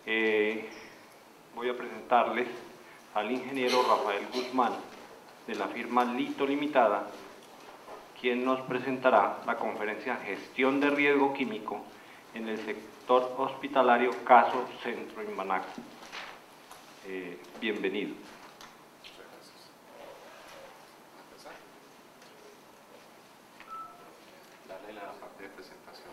Voy a presentarles al ingeniero Rafael Guzmán, de la firma Lito Limitada, quien nos presentará la conferencia Gestión de Riesgo Químico en el sector hospitalario Caso Centro Imbanaco. Bienvenido. Muchas gracias. ¿Empezar? Dale la parte de presentación.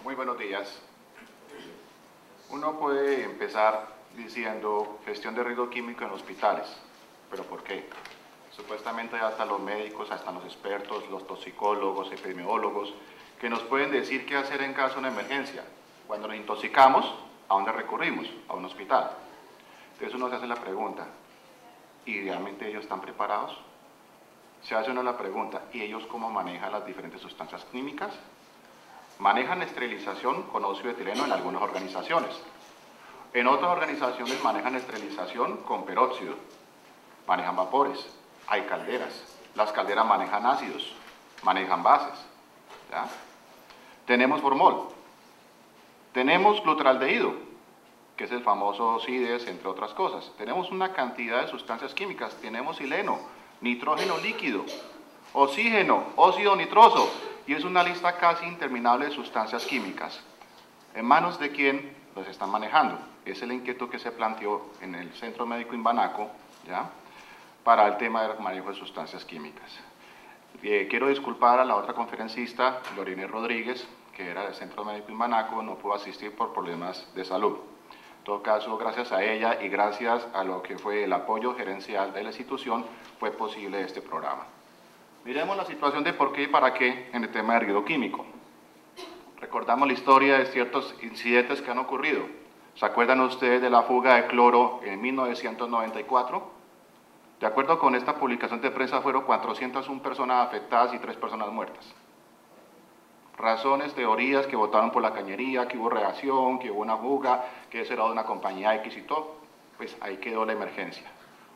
Muy buenos días. Uno puede empezar diciendo gestión de riesgo químico en hospitales, pero ¿por qué? Supuestamente hasta los médicos, hasta los expertos, los toxicólogos, epidemiólogos, que nos pueden decir qué hacer en caso de una emergencia. Cuando nos intoxicamos, ¿a dónde recurrimos? A un hospital. Entonces uno se hace la pregunta, ¿y realmente ellos están preparados? Se hace uno la pregunta, ¿y ellos cómo manejan las diferentes sustancias químicas? Manejan esterilización con óxido de etileno en algunas organizaciones. En otras organizaciones manejan esterilización con peróxido. Manejan vapores. Hay calderas. Las calderas manejan ácidos. Manejan bases. ¿Ya? Tenemos formol. Tenemos glutaraldehído, que es el famoso CIDES, entre otras cosas. Tenemos una cantidad de sustancias químicas. Tenemos sileno, nitrógeno líquido, oxígeno, óxido nitroso. Y es una lista casi interminable de sustancias químicas. ¿En manos de quién los están manejando? Es el inquietud que se planteó en el Centro Médico Imbanaco, ¿ya?, para el tema del manejo de sustancias químicas. Quiero disculpar a la otra conferencista, Lorena Rodríguez, que era del Centro Médico Imbanaco, no pudo asistir por problemas de salud. En todo caso, gracias a ella y gracias a lo que fue el apoyo gerencial de la institución, fue posible este programa. Miremos la situación de por qué y para qué en el tema de riesgo químico. Recordamos la historia de ciertos incidentes que han ocurrido. ¿Se acuerdan ustedes de la fuga de cloro en 1994? De acuerdo con esta publicación de prensa, fueron 401 personas afectadas y 3 personas muertas. Razones, teorías, que votaron por la cañería, que hubo reacción, que hubo una fuga, que eso era de una compañía X y todo. Pues ahí quedó la emergencia.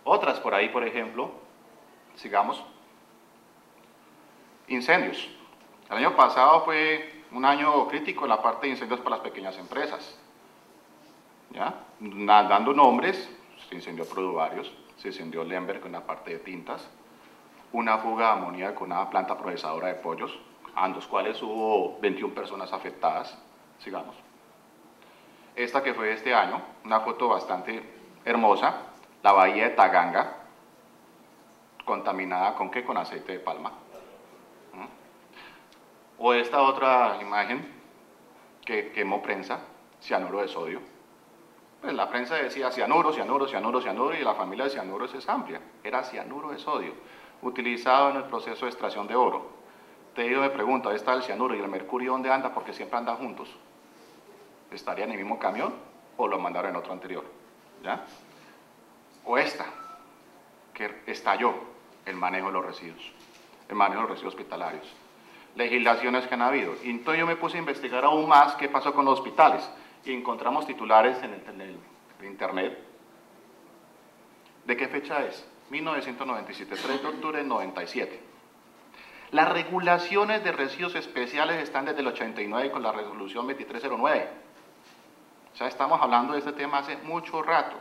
Otras por ahí, por ejemplo, sigamos. Incendios. El año pasado fue un año crítico en la parte de incendios para las pequeñas empresas. ¿Ya? Dando nombres, se incendió Produvarios, se incendió Lemberg con la parte de tintas, una fuga de amoníaco con una planta procesadora de pollos, en los cuales hubo 21 personas afectadas. Sigamos. Esta que fue este año, una foto bastante hermosa, la bahía de Taganga, contaminada ¿con qué? Con aceite de palma. O esta otra imagen que quemó prensa, cianuro de sodio. Pues la prensa decía cianuro, cianuro, cianuro, cianuro, y la familia de cianuros es amplia. Era cianuro de sodio, utilizado en el proceso de extracción de oro. Yo me pregunto, ¿dónde está el cianuro y el mercurio dónde anda? Porque siempre andan juntos. ¿Estaría en el mismo camión o lo mandaron en otro anterior? ¿Ya? O esta, que estalló el manejo de los residuos, el manejo de los residuos hospitalarios. Legislaciones que han habido. Y entonces yo me puse a investigar aún más qué pasó con los hospitales y encontramos titulares en el internet. ¿De qué fecha es? 1997, 3 de octubre del 97. Las regulaciones de residuos especiales están desde el 89 con la resolución 2309. O sea, estamos hablando de este tema hace mucho rato,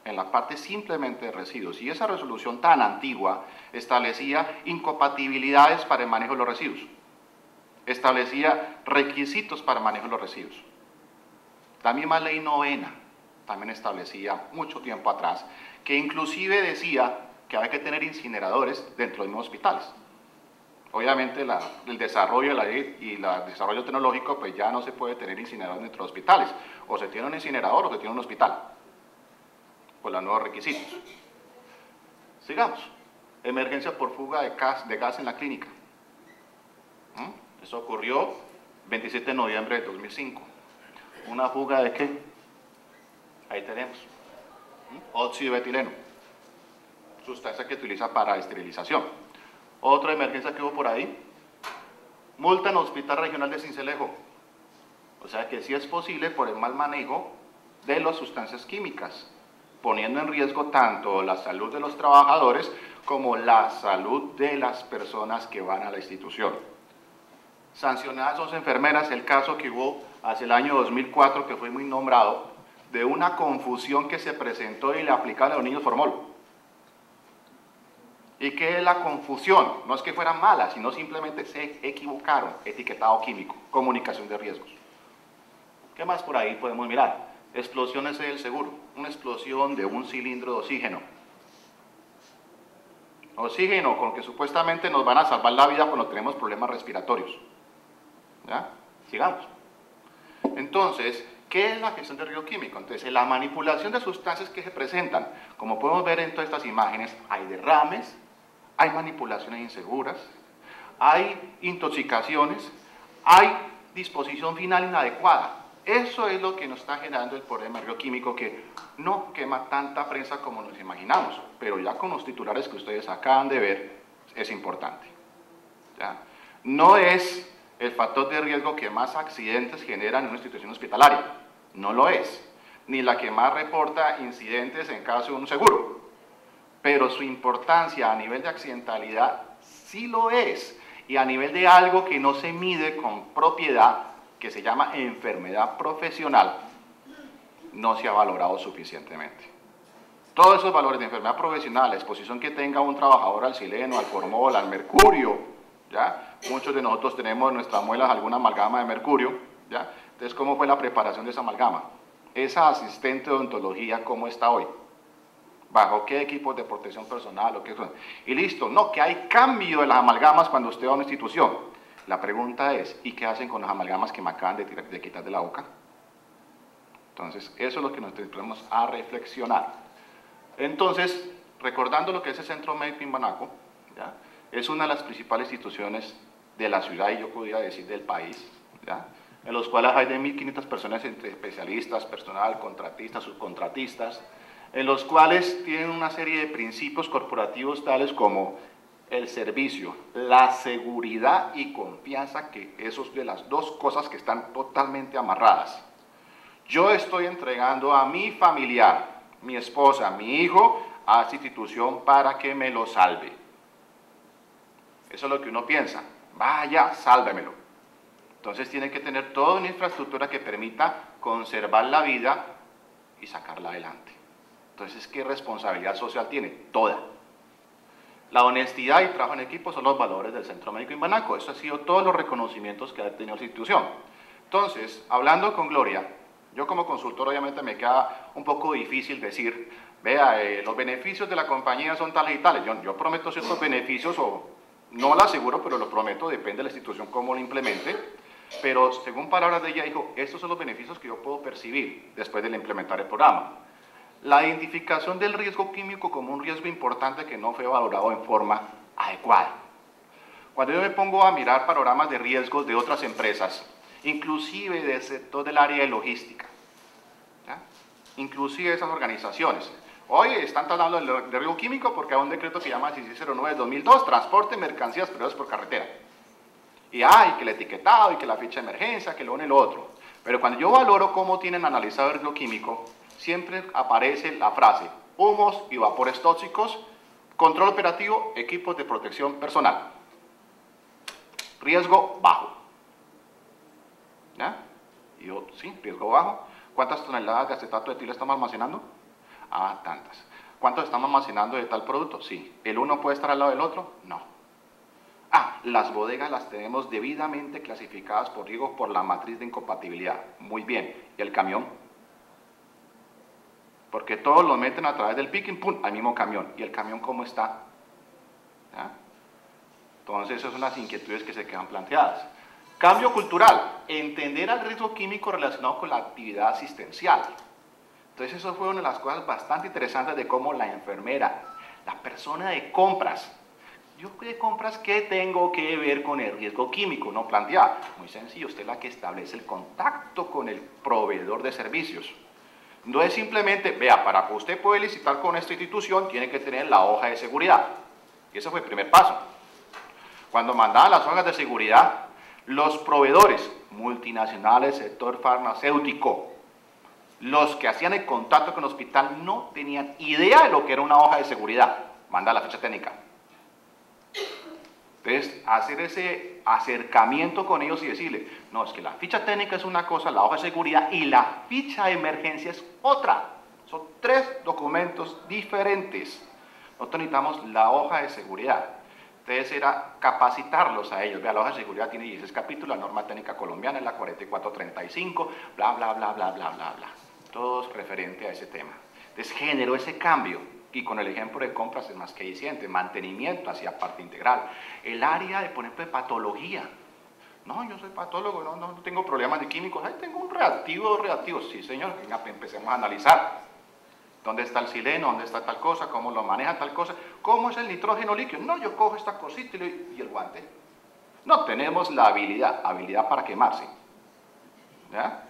en la parte simplemente de residuos. Y esa resolución tan antigua establecía incompatibilidades para el manejo de los residuos. Establecía requisitos para el manejo de los residuos. La misma ley novena también establecía mucho tiempo atrás que inclusive decía que había que tener incineradores dentro de los mismos hospitales. Obviamente el desarrollo de la ley y el desarrollo tecnológico, pues ya no se puede tener incineradores dentro de hospitales. O se tiene un incinerador o se tiene un hospital, por los nuevos requisitos. Sigamos. Emergencia por fuga de gas en la clínica. Eso ocurrió el 27 de noviembre de 2005. ¿Una fuga de qué? Ahí tenemos. Óxido de etileno. Sustancia que utiliza para esterilización. Otra emergencia que hubo por ahí. Multa en el Hospital Regional de Sincelejo. O sea que sí es posible por el mal manejo de las sustancias químicas, poniendo en riesgo tanto la salud de los trabajadores como la salud de las personas que van a la institución. sancionadas 11 enfermeras, el caso que hubo hacia el año 2004, que fue muy nombrado, de una confusión que se presentó y le aplicaron a los niños formol. ¿Y qué es la confusión? No es que fueran malas, sino simplemente se equivocaron. Etiquetado químico, comunicación de riesgos. ¿Qué más por ahí podemos mirar? Explosiones del seguro, una explosión de un cilindro de oxígeno. Oxígeno con que supuestamente nos van a salvar la vida cuando tenemos problemas respiratorios. ¿Ya? Sigamos. Entonces, ¿qué es la gestión de riesgo químico? Entonces, la manipulación de sustancias que se presentan, como podemos ver en todas estas imágenes, hay derrames, hay manipulaciones inseguras, hay intoxicaciones, hay disposición final inadecuada. Eso es lo que nos está generando el problema de riesgo químico, que no quema tanta prensa como nos imaginamos, pero ya con los titulares que ustedes acaban de ver, es importante. ¿Ya? No es el factor de riesgo que más accidentes genera en una institución hospitalaria, no lo es, ni la que más reporta incidentes en caso de un seguro, pero su importancia a nivel de accidentalidad sí lo es, y a nivel de algo que no se mide con propiedad, que se llama enfermedad profesional, no se ha valorado suficientemente. Todos esos valores de enfermedad profesional, la exposición que tenga un trabajador al xileno, al formol, al mercurio, ¿ya? Muchos de nosotros tenemos en nuestras muelas alguna amalgama de mercurio, ¿ya? Entonces, ¿cómo fue la preparación de esa amalgama? Esa asistente de odontología, ¿cómo está hoy? ¿Bajo qué equipos de protección personal? O qué? Y listo, no, que hay cambio de las amalgamas cuando usted va a una institución. La pregunta es, ¿y qué hacen con las amalgamas que me acaban de quitar de la boca? Entonces, eso es lo que nos tenemos a reflexionar. Entonces, recordando lo que es el Centro Médico Imbanaco, ¿ya? Es una de las principales instituciones de la ciudad y yo podría decir del país, ¿ya? En los cuales hay de 1.500 personas entre especialistas, personal, contratistas, subcontratistas, en los cuales tienen una serie de principios corporativos tales como el servicio, la seguridad y confianza, que eso es de las dos cosas que están totalmente amarradas. Yo estoy entregando a mi familiar, mi esposa, mi hijo, a esta institución para que me lo salve. Eso es lo que uno piensa. Vaya, sálvemelo. Entonces tiene que tener toda una infraestructura que permita conservar la vida y sacarla adelante. Entonces, ¿qué responsabilidad social tiene? Toda. La honestidad y trabajo en equipo son los valores del Centro Médico Imbanaco. Eso ha sido todos los reconocimientos que ha tenido la institución. Entonces, hablando con Gloria, yo como consultor obviamente me queda un poco difícil decir, vea, los beneficios de la compañía son tales y tales. Yo prometo ciertos beneficios, o no lo aseguro, pero lo prometo, depende de la institución cómo lo implemente. Pero según palabras de ella, dijo, estos son los beneficios que yo puedo percibir después de implementar el programa. La identificación del riesgo químico como un riesgo importante que no fue valorado en forma adecuada. Cuando yo me pongo a mirar panoramas de riesgos de otras empresas, inclusive del sector del área de logística, ¿ya? Inclusive esas organizaciones, hoy están hablando de riesgo químico porque hay un decreto que se llama 1609-2002, transporte de mercancías peligrosas por carretera. Y hay que el etiquetado y que la ficha de emergencia, que lo uno y lo otro. Pero cuando yo valoro cómo tienen analizado el riesgo químico, siempre aparece la frase, humos y vapores tóxicos, control operativo, equipos de protección personal. Riesgo bajo. ¿Ya? Y yo, sí, riesgo bajo. ¿Cuántas toneladas de acetato de etilo estamos almacenando? Ah, tantas. ¿Cuántos estamos almacenando de tal producto? Sí. ¿El uno puede estar al lado del otro? No. Ah, las bodegas las tenemos debidamente clasificadas por riesgo por la matriz de incompatibilidad. Muy bien. ¿Y el camión? Porque todos lo meten a través del picking, ¡pum!, al mismo camión. ¿Y el camión cómo está? ¿Ya? Entonces, esas son las inquietudes que se quedan planteadas. Cambio cultural, entender al riesgo químico relacionado con la actividad asistencial. Entonces, eso fue una de las cosas bastante interesantes de cómo la enfermera, la persona de compras, yo de compras, ¿qué tengo que ver con el riesgo químico? No plantear. Muy sencillo, usted es la que establece el contacto con el proveedor de servicios. No es simplemente, vea, para que usted pueda licitar con esta institución, tiene que tener la hoja de seguridad. Y ese fue el primer paso. Cuando mandaban las hojas de seguridad, los proveedores multinacionales, sector farmacéutico, los que hacían el contacto con el hospital no tenían idea de lo que era una hoja de seguridad. Manda la ficha técnica. Entonces, hacer ese acercamiento con ellos y decirle, no, es que la ficha técnica es una cosa, la hoja de seguridad y la ficha de emergencia es otra. Son 3 documentos diferentes. Nosotros necesitamos la hoja de seguridad. Entonces era capacitarlos a ellos. Vea, la hoja de seguridad tiene 16 capítulos, la norma técnica colombiana es la 4435, bla, bla, bla, bla, bla, bla, bla. Todo referente a ese tema. Entonces generó ese cambio. Y con el ejemplo de compras es más que eficiente, mantenimiento hacia parte integral. El área de, por ejemplo, de patología. No, yo soy patólogo, no tengo problemas de químicos. Ay, tengo un reactivo. Sí, señor, venga, empecemos a analizar. ¿Dónde está el sileno? ¿Dónde está tal cosa? ¿Cómo lo maneja tal cosa? ¿Cómo es el nitrógeno líquido? No, yo cojo esta cosita y el guante. No, tenemos la habilidad para quemarse. ¿Ya?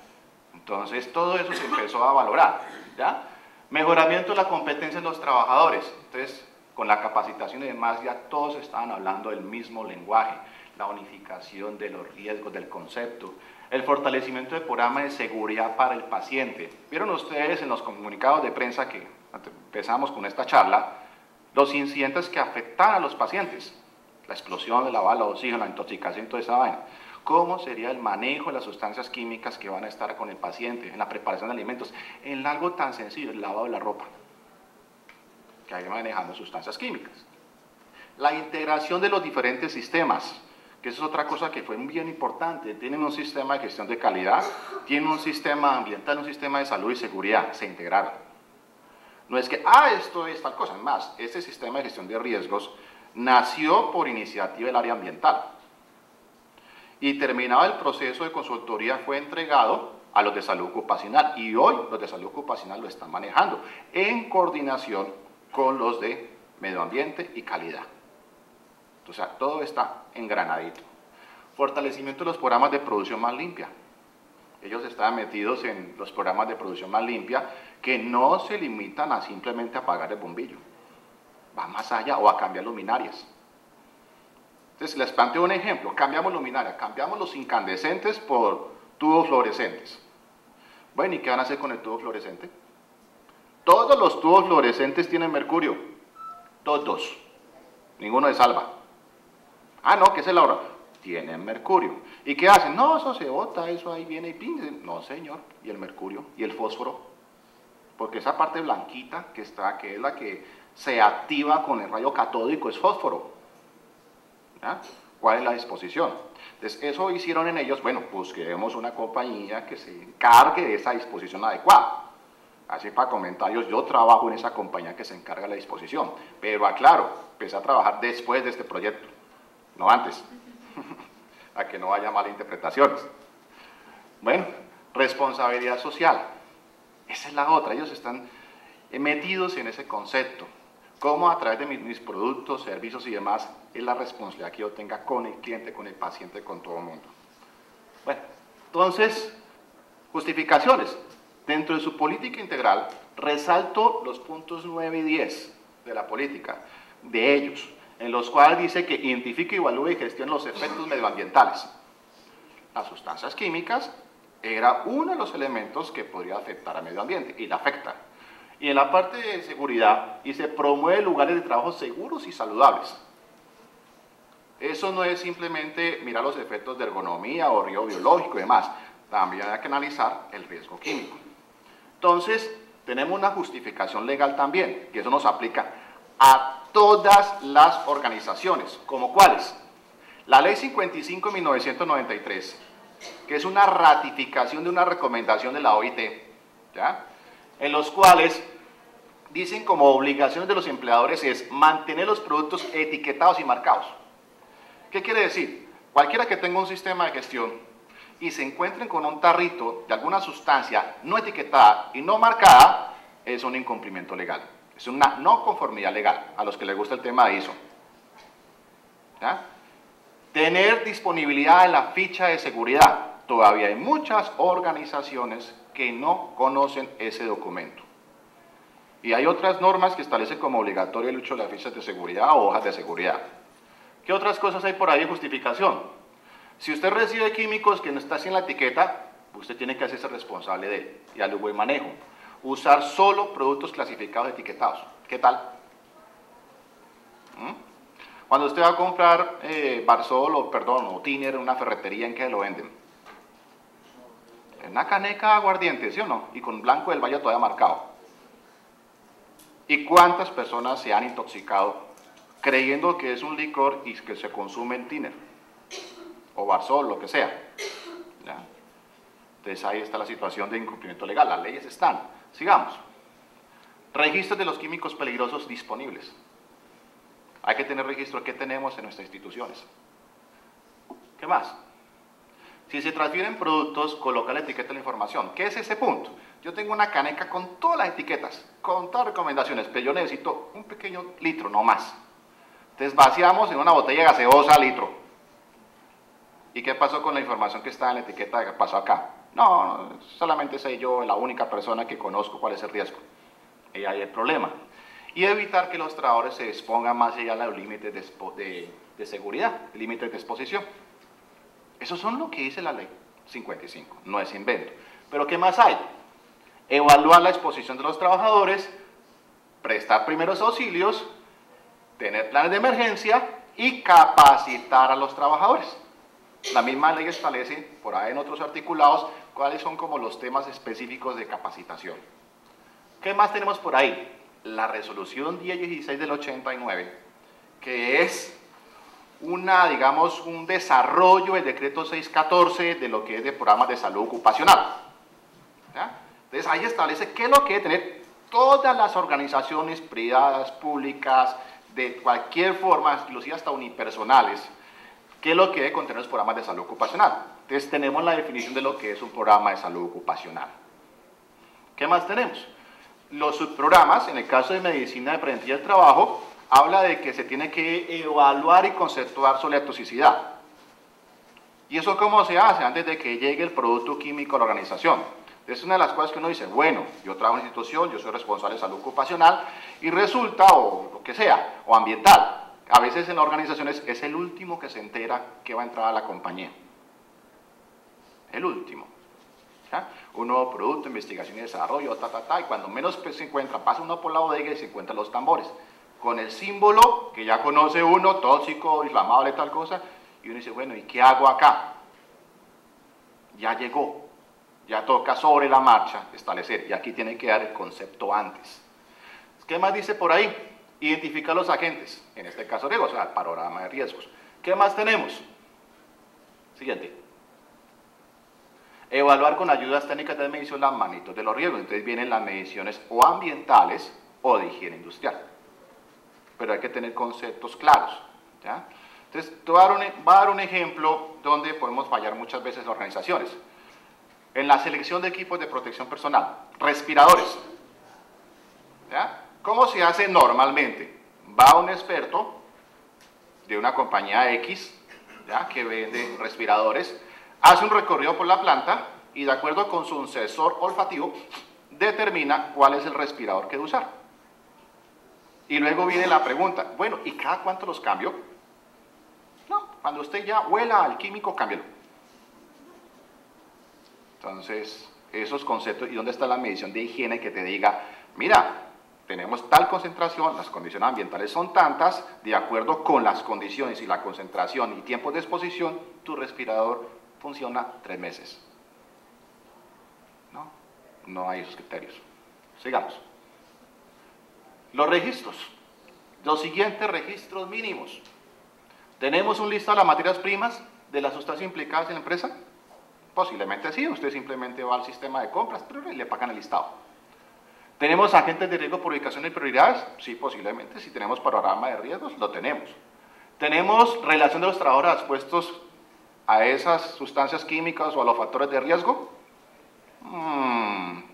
Entonces, todo eso se empezó a valorar. ¿Ya? Mejoramiento de la competencia de los trabajadores. Entonces, con la capacitación y demás, ya todos estaban hablando del mismo lenguaje. La unificación de los riesgos del concepto. El fortalecimiento del programa de seguridad para el paciente. Vieron ustedes en los comunicados de prensa que empezamos con esta charla, los incidentes que afectan a los pacientes. La explosión de la bala de oxígeno, la intoxicación, toda esa vaina. ¿Cómo sería el manejo de las sustancias químicas que van a estar con el paciente en la preparación de alimentos? En algo tan sencillo, el lavado de la ropa, que ahí manejamos sustancias químicas. La integración de los diferentes sistemas, que eso es otra cosa que fue bien importante. Tienen un sistema de gestión de calidad, tienen un sistema ambiental, un sistema de salud y seguridad, se integraron. No es que, esto es tal cosa, más, este sistema de gestión de riesgos nació por iniciativa del área ambiental. Y terminado el proceso de consultoría fue entregado a los de salud ocupacional y hoy los de salud ocupacional lo están manejando en coordinación con los de medio ambiente y calidad. O sea, todo está engranadito. Fortalecimiento de los programas de producción más limpia. Ellos están metidos en los programas de producción más limpia que no se limitan a simplemente apagar el bombillo. Va más allá o a cambiar luminarias. Entonces, les planteo un ejemplo. Cambiamos luminaria, cambiamos los incandescentes por tubos fluorescentes. Bueno, ¿y qué van a hacer con el tubo fluorescente? Todos los tubos fluorescentes tienen mercurio. Todos. Ninguno se salva. No, ¿qué es el ahora? Tienen mercurio. ¿Y qué hacen? No, eso se bota, eso ahí viene y pin. No, señor. ¿Y el mercurio? ¿Y el fósforo? Porque esa parte blanquita que está, que es la que se activa con el rayo catódico, es fósforo. ¿Ya? ¿Cuál es la disposición? Entonces, eso hicieron en ellos, bueno, busquemos una compañía que se encargue de esa disposición adecuada. Así para comentarios, yo trabajo en esa compañía que se encarga de la disposición, pero aclaro, empecé a trabajar después de este proyecto, no antes, a que no haya malinterpretaciones. Bueno, responsabilidad social, esa es la otra, ellos están metidos en ese concepto. Cómo a través de mis productos, servicios y demás, es la responsabilidad que yo tenga con el cliente, con el paciente, con todo el mundo. Bueno, entonces, justificaciones. Dentro de su política integral, resalto los puntos 9 y 10 de la política, de ellos, en los cuales dice que identifica, evalúa y gestiona los efectos medioambientales. Las sustancias químicas era uno de los elementos que podría afectar al medio ambiente, y la afecta. Y en la parte de seguridad, dice, promueve lugares de trabajo seguros y saludables. Eso no es simplemente mirar los efectos de ergonomía o riesgo biológico y demás. También hay que analizar el riesgo químico. Entonces, tenemos una justificación legal también, que eso nos aplica a todas las organizaciones. ¿Como cuáles? La Ley 55 de 1993, que es una ratificación de una recomendación de la OIT, ¿ya? En los cuales dicen como obligaciones de los empleadores es mantener los productos etiquetados y marcados. ¿Qué quiere decir? Cualquiera que tenga un sistema de gestión y se encuentren con un tarrito de alguna sustancia no etiquetada y no marcada, es un incumplimiento legal. Es una no conformidad legal, a los que les gusta el tema de ISO. ¿Ya? Tener disponibilidad en la ficha de seguridad. Todavía hay muchas organizaciones que no conocen ese documento. Y hay otras normas que establecen como obligatorio el uso de las fichas de seguridad o hojas de seguridad. ¿Qué otras cosas hay por ahí de justificación? Si usted recibe químicos que no está sin la etiqueta, usted tiene que hacerse responsable de él y al buen manejo. Usar solo productos clasificados etiquetados. ¿Qué tal? Cuando usted va a comprar Barsol o Tiner en una ferretería, ¿en qué lo venden? En una caneca de aguardiente, ¿sí o no? Y con blanco del Valle todavía marcado. ¿Y cuántas personas se han intoxicado creyendo que es un licor y que se consume en Tiner? O Barsol, lo que sea. ¿Ya? Entonces ahí está la situación de incumplimiento legal. Las leyes están. Sigamos. Registros de los químicos peligrosos disponibles. Hay que tener registro de qué tenemos en nuestras instituciones. ¿Qué más? Si se transfieren productos, coloca la etiqueta de la información. ¿Qué es ese punto? Yo tengo una caneca con todas las etiquetas, con todas las recomendaciones, pero yo necesito un pequeño litro, no más. Entonces vaciamos en una botella gaseosa litro. ¿Y qué pasó con la información que está en la etiqueta que pasó acá? No, solamente soy yo la única persona que conozco cuál es el riesgo. Y ahí hay el problema. Y evitar que los trabajadores se expongan más allá de los límites de seguridad, límites de exposición. Eso son lo que dice la ley 55, no es invento. Pero ¿qué más hay? Evaluar la exposición de los trabajadores, prestar primeros auxilios, tener planes de emergencia y capacitar a los trabajadores. La misma ley establece, por ahí en otros articulados, cuáles son como los temas específicos de capacitación. ¿Qué más tenemos por ahí? La resolución 1016 del 89, que es digamos, un desarrollo del decreto 614 de lo que es de programas de salud ocupacional. ¿Ya? Entonces ahí establece qué es lo que debe tener todas las organizaciones privadas, públicas, de cualquier forma, inclusive hasta unipersonales, qué es lo que debe contener los programas de salud ocupacional. Entonces tenemos la definición de lo que es un programa de salud ocupacional. ¿Qué más tenemos? Los subprogramas, en el caso de medicina de preventiva del trabajo, habla de que se tiene que evaluar y conceptuar sobre la toxicidad. ¿Y eso cómo se hace? Antes de que llegue el producto químico a la organización. Es una de las cosas que uno dice, bueno, yo trabajo en una institución, yo soy responsable de salud ocupacional, y resulta, o lo que sea, o ambiental. A veces en las organizaciones es el último que se entera que va a entrar a la compañía. El último. ¿Ya? Un nuevo producto, investigación y desarrollo, y cuando menos se encuentra, pasa uno por la bodega y se encuentran los tambores, con el símbolo que ya conoce uno, tóxico, inflamable, tal cosa, y uno dice, bueno, ¿y qué hago acá? Ya llegó, ya toca sobre la marcha establecer, y aquí tiene que dar el concepto antes. ¿Qué más dice por ahí? Identificar los agentes, en este caso riesgos, o sea, el panorama de riesgos. ¿Qué más tenemos? Siguiente. Evaluar con ayudas técnicas de medición la magnitud de los riesgos. Entonces vienen las mediciones o ambientales o de higiene industrial. Pero hay que tener conceptos claros. ¿Ya? Entonces, voy a dar un ejemplo donde podemos fallar muchas veces las organizaciones. En la selección de equipos de protección personal, respiradores. ¿Ya? ¿Cómo se hace normalmente? Va un experto de una compañía X, ¿ya? Que vende respiradores, hace un recorrido por la planta y de acuerdo con su sensor olfativo determina cuál es el respirador que debe usar. Y luego viene la pregunta, bueno, ¿y cada cuánto los cambio? No, cuando usted ya huela al químico, cámbialo. Entonces, esos conceptos, ¿y dónde está la medición de higiene que te diga, mira, tenemos tal concentración, las condiciones ambientales son tantas, de acuerdo con las condiciones y la concentración y tiempos de exposición, tu respirador funciona 3 meses. No, no hay esos criterios. Sigamos. Los registros. Los siguientes registros mínimos. ¿Tenemos un listado de las materias primas de las sustancias implicadas en la empresa? Posiblemente sí, usted simplemente va al sistema de compras pero le pagan el listado. ¿Tenemos agentes de riesgo por ubicación y prioridades? Sí, posiblemente. Si tenemos panorama de riesgos, lo tenemos. ¿Tenemos relación de los trabajadores expuestos a esas sustancias químicas o a los factores de riesgo?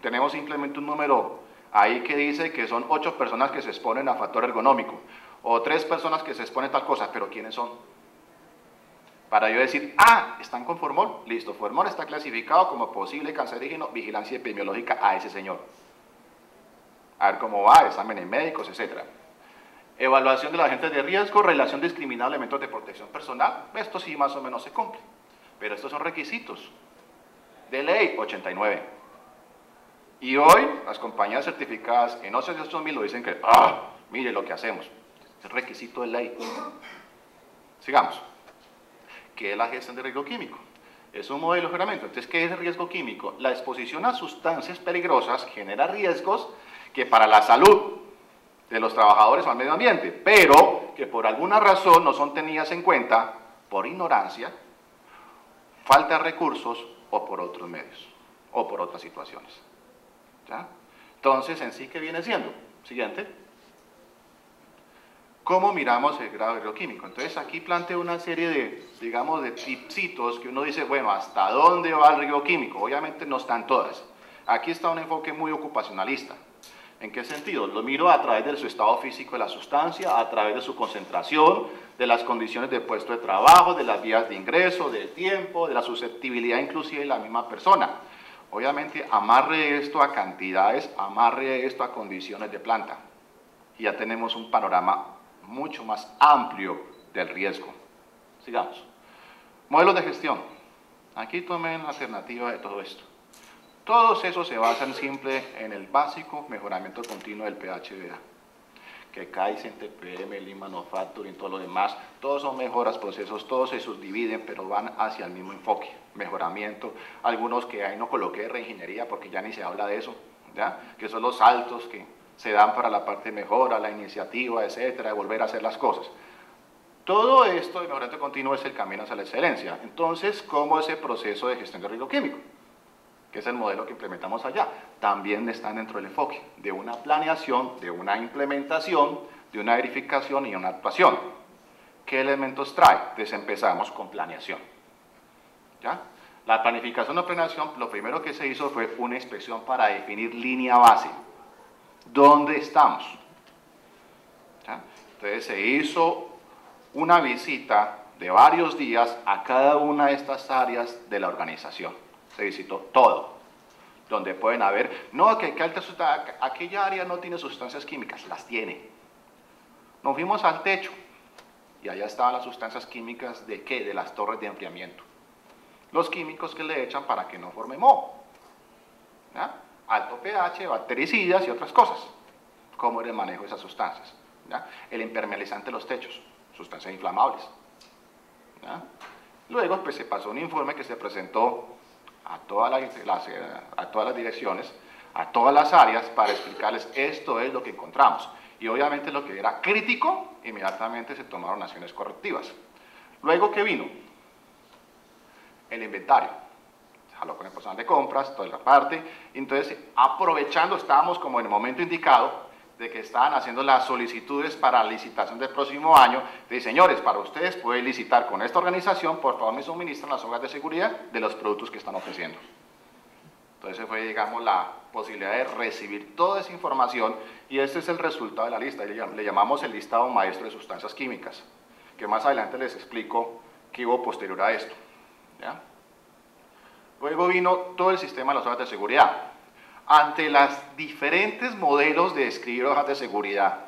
Tenemos simplemente un número ahí que dice que son 8 personas que se exponen a factor ergonómico o 3 personas que se exponen a tal cosa, pero ¿quiénes son? Para yo decir, están con formol, listo, formol está clasificado como posible cancerígeno, vigilancia epidemiológica a ese señor. A ver cómo va, exámenes médicos, etc. Evaluación de los agentes de riesgo, relación discriminada, elementos de protección personal, esto sí más o menos se cumple, pero estos son requisitos de ley 89. Y hoy las compañías certificadas en OCC 2000 lo dicen que, mire lo que hacemos, es requisito de ley. Sigamos. ¿Qué es la gestión de riesgo químico? Es un modelo de juramento. Entonces, ¿qué es el riesgo químico? La exposición a sustancias peligrosas genera riesgos que para la salud de los trabajadores o al medio ambiente, pero que por alguna razón no son tenidas en cuenta por ignorancia, falta de recursos o por otros medios o por otras situaciones. ¿Ya? Entonces, en sí, ¿qué viene siendo? Siguiente. ¿Cómo miramos el grado de riesgo químico? Entonces, aquí planteo una serie de, digamos, de tipsitos que uno dice, bueno, ¿hasta dónde va el riesgo químico? Obviamente no están todas. Aquí está un enfoque muy ocupacionalista. ¿En qué sentido? Lo miro a través de su estado físico de la sustancia, a través de su concentración, de las condiciones de puesto de trabajo, de las vías de ingreso, del tiempo, de la susceptibilidad inclusive de la misma persona. Obviamente, amarre esto a cantidades, amarre esto a condiciones de planta. Y ya tenemos un panorama mucho más amplio del riesgo. Sigamos. Modelos de gestión. Aquí tomen la alternativa de todo esto. Todos esos se basan siempre en el básico mejoramiento continuo del pH-BA. Que Kaizen, TPM, Lean Manufacturing, todo lo demás, todos son mejoras, procesos, todos se subdividen, pero van hacia el mismo enfoque, mejoramiento. Algunos que ahí no coloqué reingeniería porque ya ni se habla de eso, ¿ya? Que son los saltos que se dan para la parte de mejora, la iniciativa, etcétera, de volver a hacer las cosas. Todo esto de mejoramiento continuo es el camino hacia la excelencia. Entonces, ¿cómo es el proceso de gestión de riesgo químico? Que es el modelo que implementamos allá, también están dentro del enfoque de una planeación, de una implementación, de una verificación y una actuación. ¿Qué elementos trae? Entonces empezamos con planeación. ¿Ya? La planificación o planeación, lo primero que se hizo fue una inspección para definir línea base. ¿Dónde estamos? ¿Ya? Entonces se hizo una visita de varios días a cada una de estas áreas de la organización. Se visitó todo, donde pueden haber, no, que aquella área no tiene sustancias químicas, las tiene. Nos fuimos al techo y allá estaban las sustancias químicas de ¿qué? De las torres de enfriamiento. Los químicos que le echan para que no forme moho. ¿Ya? Alto pH, bactericidas y otras cosas. ¿Cómo era el manejo de esas sustancias? ¿Ya? El impermeabilizante de los techos, sustancias inflamables. ¿Ya? Luego pues, se pasó un informe que se presentó a todas las direcciones, a todas las áreas, para explicarles esto es lo que encontramos. Y obviamente lo que era crítico, inmediatamente se tomaron acciones correctivas. Luego, ¿qué vino? El inventario. Se jaló con el personal de compras, toda la parte. Entonces, aprovechando, estábamos como en el momento indicado, de que estaban haciendo las solicitudes para la licitación del próximo año, de señores, para ustedes pueden licitar con esta organización, por favor me suministran las hojas de seguridad de los productos que están ofreciendo. Entonces fue, digamos, la posibilidad de recibir toda esa información y este es el resultado de la lista, le llamamos el listado maestro de sustancias químicas, que más adelante les explico qué hubo posterior a esto. ¿Ya? Luego vino todo el sistema de las hojas de seguridad. Ante los diferentes modelos de escribir hojas de seguridad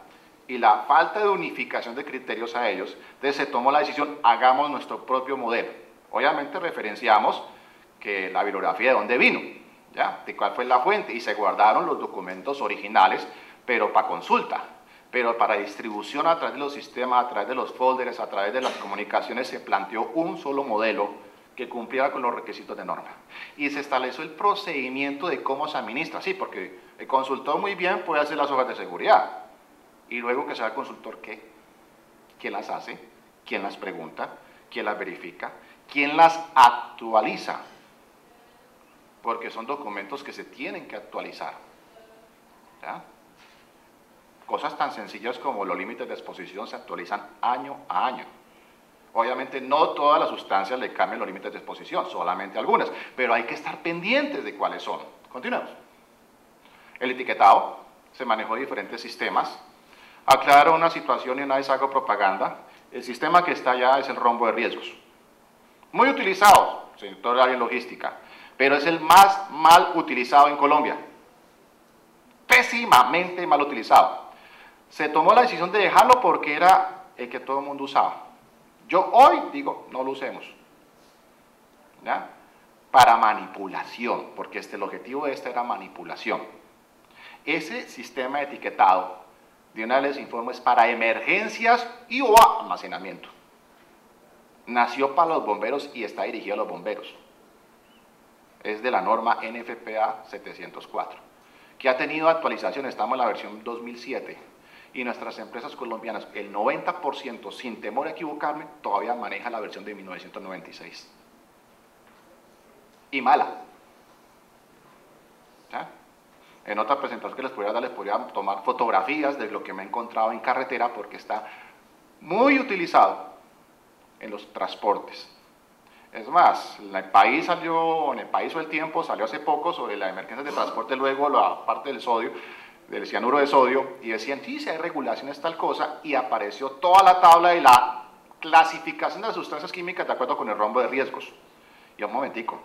y la falta de unificación de criterios a ellos, entonces se tomó la decisión, hagamos nuestro propio modelo. Obviamente referenciamos que la bibliografía de dónde vino, ¿ya? De cuál fue la fuente, y se guardaron los documentos originales, pero para consulta, pero para distribución a través de los sistemas, a través de los folders, a través de las comunicaciones, se planteó un solo modelo que cumpliera con los requisitos de norma. Y se estableció el procedimiento de cómo se administra, sí, porque el consultor muy bien puede hacer las hojas de seguridad, y luego que sea el consultor, ¿qué? ¿Quién las hace? ¿Quién las pregunta? ¿Quién las verifica? ¿Quién las actualiza? Porque son documentos que se tienen que actualizar. ¿Ya? Cosas tan sencillas como los límites de exposición se actualizan año a año. Obviamente no todas las sustancias le cambian los límites de exposición, solamente algunas, pero hay que estar pendientes de cuáles son. Continuemos. El etiquetado se manejó de diferentes sistemas. Aclaro una situación y una vez hago propaganda. El sistema que está allá es el rombo de riesgos. Muy utilizado, sector de área logística, pero es el más mal utilizado en Colombia. Pésimamente mal utilizado. Se tomó la decisión de dejarlo porque era el que todo el mundo usaba. Yo hoy digo, no lo usemos, ¿ya? Para manipulación, porque el objetivo de era manipulación. Ese sistema de etiquetado, de una vez les informo, es para emergencias y o almacenamiento. nació para los bomberos y está dirigido a los bomberos. Es de la norma NFPA 704, que ha tenido actualización, estamos en la versión 2007, y nuestras empresas colombianas, el 90%, sin temor a equivocarme, todavía maneja la versión de 1996. Y mala. ¿Ya? En otra presentación que les podría dar, les podría tomar fotografías de lo que me he encontrado en carretera, porque está muy utilizado en los transportes. Es más, en el país o el tiempo salió hace poco sobre la emergencia de transporte, luego la parte del sodio, del cianuro de sodio, y decían, sí, si hay regulaciones tal cosa, y apareció toda la tabla de la clasificación de las sustancias químicas de acuerdo con el rombo de riesgos. Y un momentico,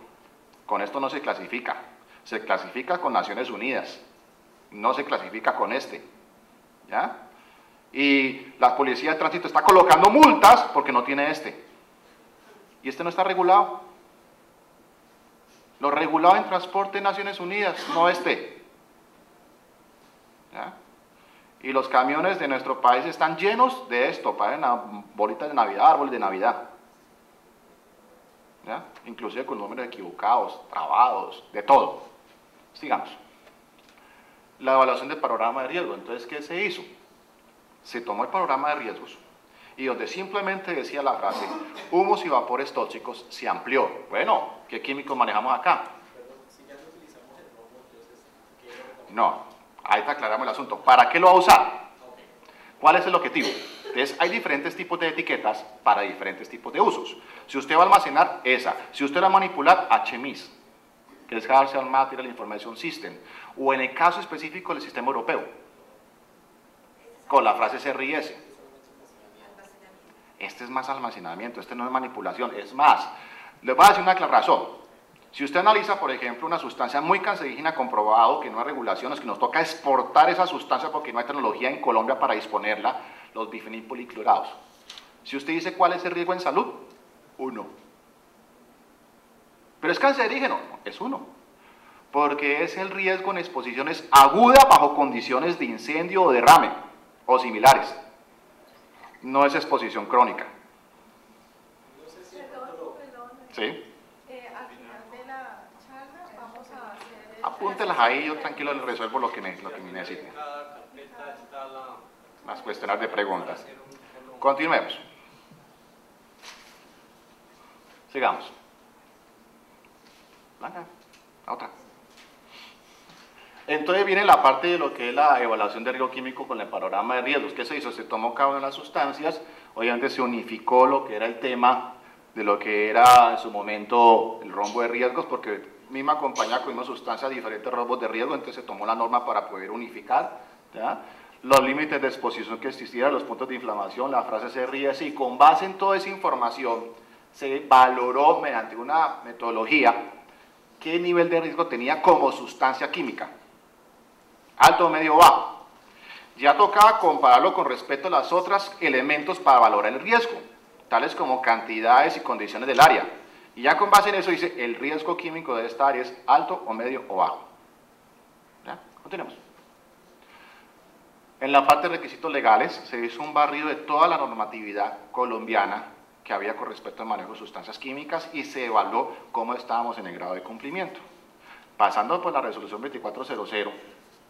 con esto no se clasifica, se clasifica con Naciones Unidas, no se clasifica con este, ¿ya? Y la policía de tránsito está colocando multas porque no tiene este. Y este no está regulado. Lo regulado en transporte de Naciones Unidas, no este. ¿Ya? Y los camiones de nuestro país están llenos de esto, parecen bolitas de Navidad, árboles de Navidad. ¿Ya? Inclusive con números equivocados, trabados, de todo. Sigamos. La evaluación del panorama de riesgo. Entonces, ¿qué se hizo? Se tomó el panorama de riesgos y donde simplemente decía la frase humos y vapores tóxicos, se amplió. Bueno, ¿qué químicos manejamos acá? No, ahí te aclaramos el asunto. ¿Para qué lo va a usar? ¿Cuál es el objetivo? Entonces, hay diferentes tipos de etiquetas para diferentes tipos de usos. Si usted va a almacenar, esa. Si usted va a manipular, HMIS, que es Health Material Information System, o en el caso específico del sistema europeo, con la frase CRIS. Este es más almacenamiento, este no es manipulación. Es más, les voy a decir una clara razón. Si usted analiza, por ejemplo, una sustancia muy cancerígena comprobado, que no hay regulaciones, que nos toca exportar esa sustancia porque no hay tecnología en Colombia para disponerla, los bifenilpoliclorados. Si usted dice cuál es el riesgo en salud, 1. Pero es cancerígeno, no, es 1. Porque es el riesgo en exposiciones agudas bajo condiciones de incendio o derrame, o similares. No es exposición crónica. ¿Sí? Al final de la charla vamos a hacer... Apúntelas ahí, yo tranquilo les resuelvo lo que necesiten. Las cuestiones de preguntas. Continuemos. Sigamos. Blanca, la otra. Entonces viene la parte de lo que es la evaluación de riesgo químico con el panorama de riesgos. ¿Qué se hizo? Se tomó cada una de las sustancias, obviamente se unificó lo que era el tema de lo que era en su momento el rombo de riesgos, porque misma compañía con misma sustancia, diferentes rombos de riesgo, entonces se tomó la norma para poder unificar, ¿ya? Los límites de exposición que existieran, los puntos de inflamación, la frase CRIS, y con base en toda esa información se valoró mediante una metodología qué nivel de riesgo tenía como sustancia química. Alto, medio, bajo. Ya tocaba compararlo con respecto a los otros elementos para valorar el riesgo, tales como cantidades y condiciones del área. Y ya con base en eso dice, el riesgo químico de esta área es alto o medio o bajo. ¿Ya? Continuemos. En la parte de requisitos legales se hizo un barrido de toda la normatividad colombiana que había con respecto al manejo de sustancias químicas y se evaluó cómo estábamos en el grado de cumplimiento. Pasando por la resolución 2400,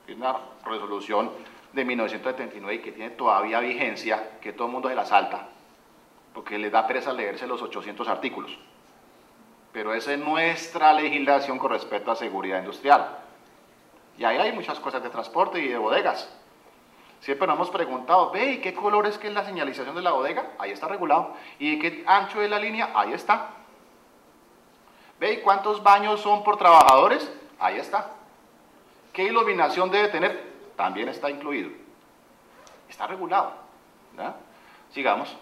que es una resolución de 1979 y que tiene todavía vigencia, que todo el mundo se la salta, porque les da pereza leerse los 800 artículos. Pero esa es nuestra legislación con respecto a seguridad industrial. Y ahí hay muchas cosas de transporte y de bodegas. Siempre nos hemos preguntado, ve, ¿y qué color es que es la señalización de la bodega? Ahí está regulado. ¿Y qué ancho es la línea? Ahí está. Ve, ¿y cuántos baños son por trabajadores? Ahí está. ¿Qué iluminación debe tener? También está incluido. Está regulado. ¿Ya? Sigamos.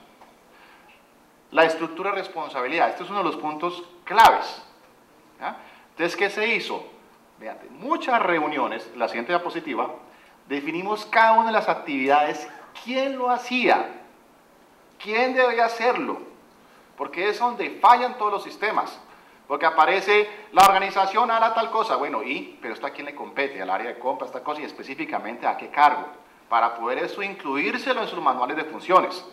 La estructura de responsabilidad. Este es uno de los puntos claves. ¿Ya? Entonces, ¿qué se hizo? Mediante muchas reuniones, la siguiente diapositiva, definimos cada una de las actividades, quién lo hacía, quién debía hacerlo, porque es donde fallan todos los sistemas, porque aparece la organización hará tal cosa, bueno, pero esto a quién le compete, al área de compra, esta cosa, y específicamente a qué cargo, para poder eso incluírselo en sus manuales de funciones.